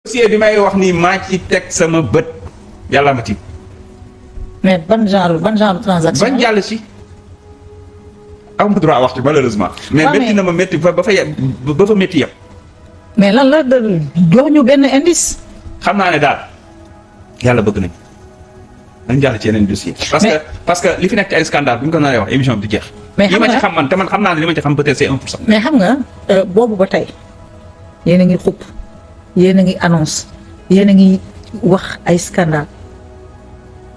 dossier bi may wax nii maa ci teg sama bët yàlla ma tiim. mais ban genre transaction. bañ jàll si. aw ma droit wax ci malheureusement. mais métti na ma métti ba fa métti yëpp. mais lan la jox ñu benn indice. xam naa ne daal yàlla bëgg nañ dañ jàll ci yeneen dossier parce que li fi nekk ci ay scandale bu ñu ko naree wax émission bi di jeex. mais li ma ci xam man te man xam naa ne li ma ci xam peut-être c'est 1%. mais xam nga boobu ba tey yéen a ngi xupp yéen a ngi annonce yéen a ngi wax ay scandale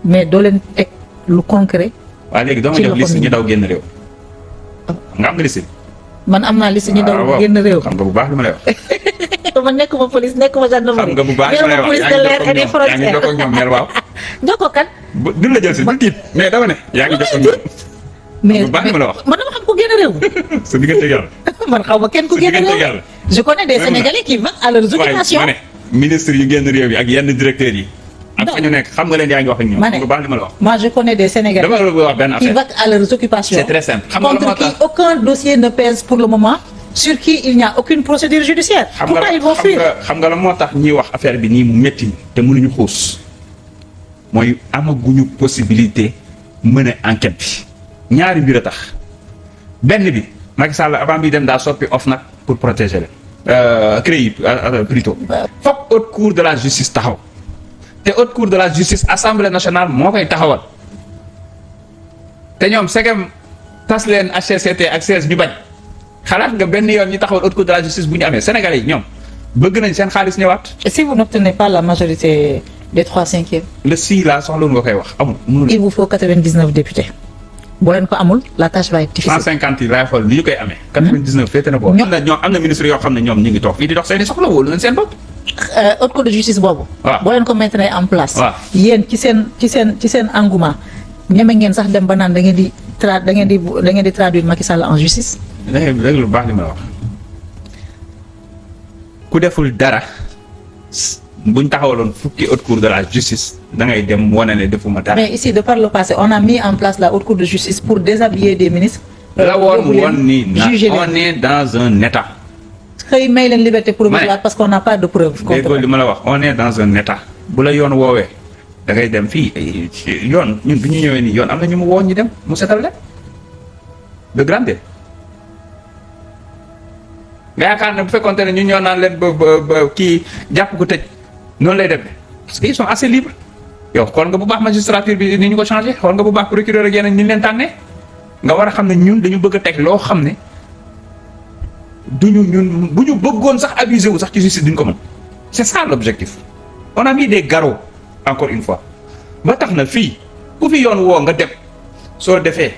mais doo leen teg lu concret. waaw léegi doo ma jox liste ñu daw génn réew. nga am nga liste. man am naa liste ñu daw génn réew. xam nga bu baax li ma lay wax. man nekkuma police nekkuma gendarmerie. xam nga bu baax li ma lay wax police de l'air et des frontières. yaa ngi jokkoo ak ñoom mel waaw. jokkoo kan. duñ la jël si du tiit mais dama ne. yaa ngi jokkoo ak ñoom. mais bu baax li ma la wax. man dama xam ku génn réew. sa diggante yàlla. man xaw ma kenn ku génn réew. je connais des Sénégalais qui vont à leurs occupations. ma ne ministre yu génn réew yi ak yenn directeurs yi. ak fa ñu nekk xam nga leen yaa ngi wax ak ñoom. bu baax li ma la wax. moi je connais des Sénégalais. dama la bëgg wax benn affaire qui vont à leurs occupations. c'est très simple. xam nga contre qui aucun dossier ne pèse pour le moment. sur qui il n'y a aucune procédure judiciaire. pourquoi ils vont fuir. xam nga la moo tax ñuy wax affaire bi nii mu métti te mënuñu xuus mooy amaguñu possibilité mën a enquête bi ñaari mbir a tax benn bi Macky Sall avant bi dem daa soppi OFNAC pour protéger leen CREI plutôt. foog haute cour de la justice taxaw te haute cour de la justice assemblée nationale moo koy taxawal te ñoom segem tas leen HCCT ak CS ñu bañ. xalaat nga benn yoon ñu taxawal haute cour de la justice bu ñu amee Sénégalais yi ñoom bëgg nañ seen xaalis ñëwaat. et si vous n'obtenez pas la majorité des 3/5. le si laa soxla nga koy wax amul. il vous faut 99 députés. boo leen ko amul la tâche va être difficile. 150 yi laay xool ni ñu koy amee. 99 féete na boobu. am na ministre yoo xam ne ñoom ñu ngi toog fii di dox seen i soxla wóolu nañ seen bopp. haute cour de justice boobu. waaw boo leen ko mettre en place. waaw yéen ci seen engouement ñeme ngeen sax dem ba naan da ngeen di traduire Macky Sall en justice. da ngay dégg lu baax li ma la wax ku deful dara buñ taxawaloon fukki haute cour de la justice da ngay dem wane ne defuma dara. mais ici de par le passé on a mis en place la haute cour de justice pour déshabiller des ministres. la woon ni on est dans un état. xëy may leen liberté provisoire parce qu'on n'a pas de preuve. contre li ma la wax on est dans un état. bu la yoon woowee da ngay dem fii yoon ñun bi ñu ñëwee nii yoon am na ñu mu woo ñu dem mu setal leen de grande. nga yaakaar ne bu fekkoonte ne ñun ñoo naan leen ba kii jàpp ko tëj noonu lay demee parce que ils sont assez libres yow xool nga bu baax magistrature bi ni ñu ko changé xool nga bu baax procureur ak yeneen ni leen tànnee nga war a xam ne ñun dañu bëgg a teg loo xam ne ñun bu ñu bëggoon sax abusé wu sax ci justice duñ ko mën c'est ça l'objectif. on a mis des garrots encore une fois ba tax na fii ku fi yoon woo nga dem soo defee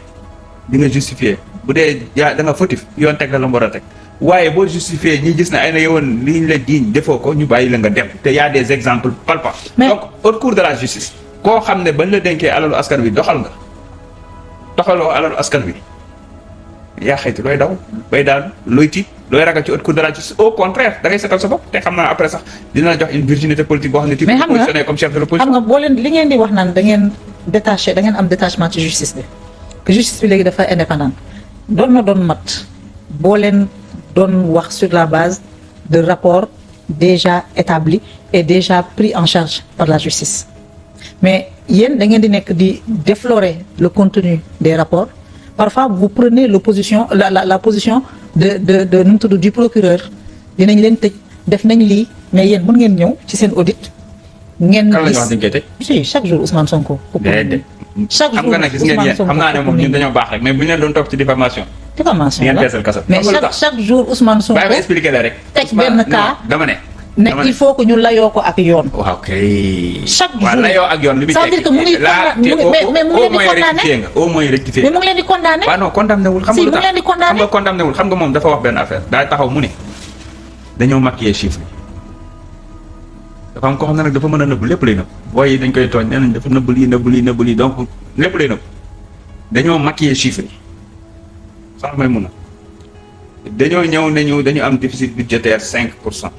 di nga justifier bu dee yaa da nga fautif yoon teg la war a teg. waaye boo justifié ñi gis ne ay na yowoon li ñu la diiñ defoo ko ñu bàyyi la nga dem te y a des exemples palpables. donc haute cour de la justice koo xam ne bañ la dénkee alalu askan wi doxaloo alalu askan wi yaa xayti looy daw bay daal looy tiit looy ragal ci haute cour de la justice au contraire da ngay setal sa bopp te xam naa après sax dina la jox une virginité politique boo xam ne tu peux positionner comme chef de l'opposition. xam nga boo leen li ngeen di wax naan da ngeen détaché da ngeen am détachement ci justice bi que justice bi léegi dafa indépendant doon mat boo leen doon wax sur la base de rapports déjà établis et déjà pris en charge par la justice mais yéen da ngeen di nekk di déflorer le contenu des rapports parfois vous prenez l'opposition la position de nu mu tudd du procureur dinañ leen tëj def nañ lii mais yéen mën ngeen ñëw ci seen audit. ngeen kan la ñu wax dañ koy tëj. si chaque jour Ousmane Sonko. déedéet chaque jour xam nga nag gis ngeen xam naa ne moom ñun dañoo baax rek mais bu ñu leen doon topp ci diffamation. diffamation ngeen beesal kaso. mais chaque jour Ousmane Sonko. bàyyi ma expliquer la rek. teg benn cas dama ne. il faut que ñu layoo ko ak yoon. waaw kay. chaque jour waaw layoo ak yoon li muy ça veut dire que mu ngi mais mu ngi leen di condamné au moins rectifié mais mu ngi leen di condamné. waaw non condamné wul xam nga lu tax si mu ngi leen di condamné. xam nga condamné wul xam nga moom dafa wax benn affaire daa taxaw mu ne dañoo maquiller chiffre dafa am koo xam ne nag dafa mën a nëbb lépp lay nëbb booy yi dañ koy tooñ nee nañ dafa nëbb lii donc lépp lay nëbb dañoo maquiller chiffre yi sax may mun a dañoo ñëw nañu dañu am déficit budgétaire 5%.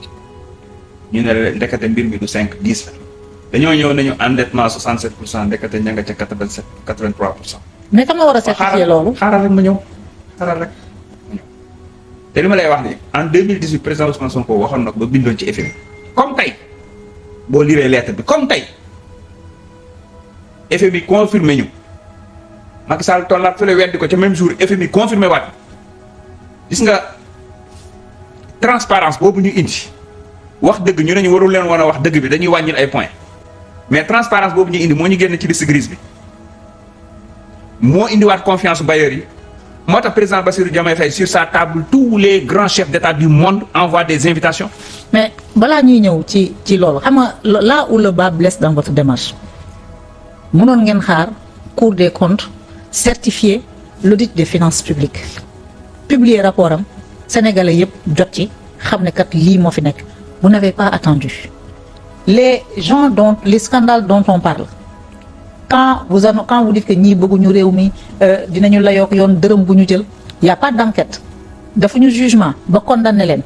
ñu ne la ndekete mbir mi du 5-10 la dañoo ñëw nañu endettement 67% ndekete ña nga ca 83%. mais kan nga war a certifier loolu. xaaral rek ma ñëw te li ma lay wax ni en 2018 président Ousmane Sonko waxoon na ko ba bindoon ci FMI comme tey boo liree lettre bi comme tey FMI confirmé ñu Macky Sall tollaat fële weddi ko ca même jour FMI confirmé waat gis nga transparence boobu ñu indi wax dëgg ñu ne ñu warul leen woon a wax dëgg bi dañuy wàññil ay points mais transparence boobu ñu indi moo ñu génn ci liste grise bi moo indiwaat confiance bailleurs yi moo tax président Bassirou Diomaye Faye sur sa table tous les grands chefs d'État du monde envoient des invitations. mais balaa ñuy ñëw ci loolu xam nga là où le bas blesse dans votre démarche mënoon ngeen xaar Cour des comptes certifier l'audit des finances publiques publier rapport am sénégalais yëpp jot ci xam ne kat lii moo fi nekk. Vous n'avez pas attendu les scandales dont on parle quand vous dites que ñii bëgguñu réew mi dinañu layoog yoon dërëm bu ñu jël y a pas d'enquête defuñu jugement ba condamné leen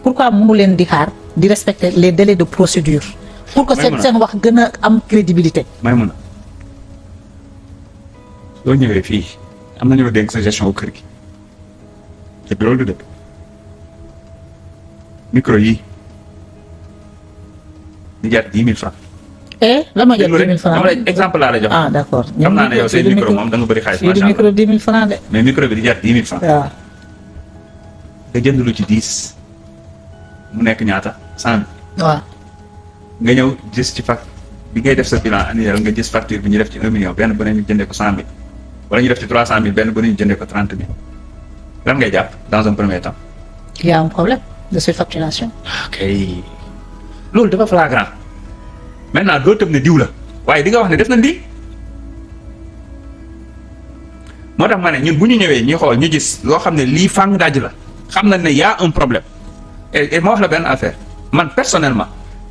pourquoi mënu leen di xaar di respecter les délais de procédure pour que seen wax gën a am crédibilité. Maïmouna soo ñëwee fii am nañu la dénk sa gestion kër gi te loolu du dëgg micro yi di jar 10 000 francs. la ma jar 10 000 francs dama lay exemple laa la jox. ah d'accord xam naa ne yow seen micro moom da nga bëri xaalis. macha allah micro 10 000 francs de. mais micro bi di jar 10 000 francs. waaw. nga jënd lu ci 10 mu nekk ñaata 100 000. waaw. nga ñëw gis ci fac bi ngay def sa bilan annuel nga gis facture bi ñu def ci 1 million benn bu ne ñu jëndee ko 100 000 wala ñu def ci 300 000 benn bu ne ñu jëndee ko 30 000 lan ngay jàpp dans un premier temps. il y a un problème de surfacturation. ok loolu dafa flagrant maintenant doo tëb ne diw la waaye di nga wax ne def na lii moo tax ma ne ñun bu ñu ñëwee ñuy xool ñu gis loo xam ne lii fàng daj la xam na ne y a un problème et ma wax la benn affaire man personnellement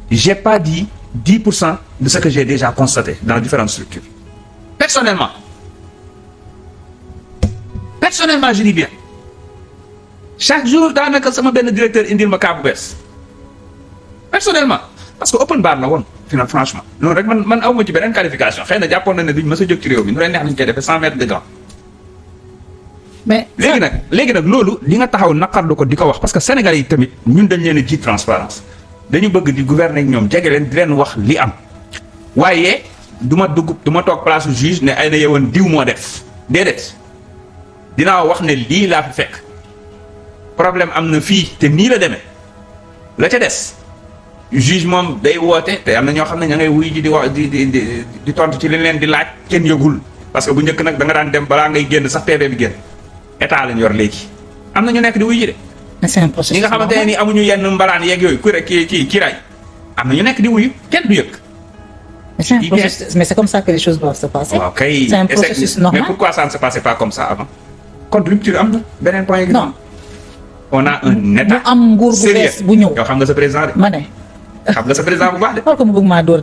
j'ai pas dit 10% de ce que j'ai déjà constaté dans différentes structures personnellement je dis bien chaque jour daanaka sama benn directeur indil ma cas bu bees personnellement parce que open bar la woon franchement loolu rek man awma ci beneen qualification xëy na jàppoon na ne duñ mës a jóg ci réew mi nu leen neex nañ koy defee 100 mètres de gants mais léegi nag loolu li nga taxaw naqarlu ko di ko wax parce que Sénégalais yi tamit ñun dañ leen a ji transparence dañu bëgg di gouverner ak ñoom jege leen di leen wax li am waaye du ma toog place juge ne ay na yewoon diw moo def déedéet dinaa wax ne lii laa fi fekk problème am na fii te nii la demee la ca des juge moom day woote te am na ñoo xam ne ña ngay wuy ji di wax di tontu ci li leen di laaj kenn yëgul parce que bu njëkk nag da nga daan dem balaa ngay génn sax PV bi génn état lañ yor léegi am na ñu nekk di wuy ji de. mais c'est un processus ñi nga xamante ne ni amuñu yenn mbalaan yeeg yooyu ku rek kii raay am na ñu nekk di wuyu kenn du yëg. mais c'est un processus mais c'est comme ça que les choses doivent se passer. waaw kay c'est un processus normal. mais pourquoi ça ne se passait pas comme ça avant. kon rupture am na beneen point yi. non on a un état mu am nguur bu bees bu ñëw. yow xam nga sa président de. ma ne. xam nga sa président bu baax de. xool ko mu bëgg maa door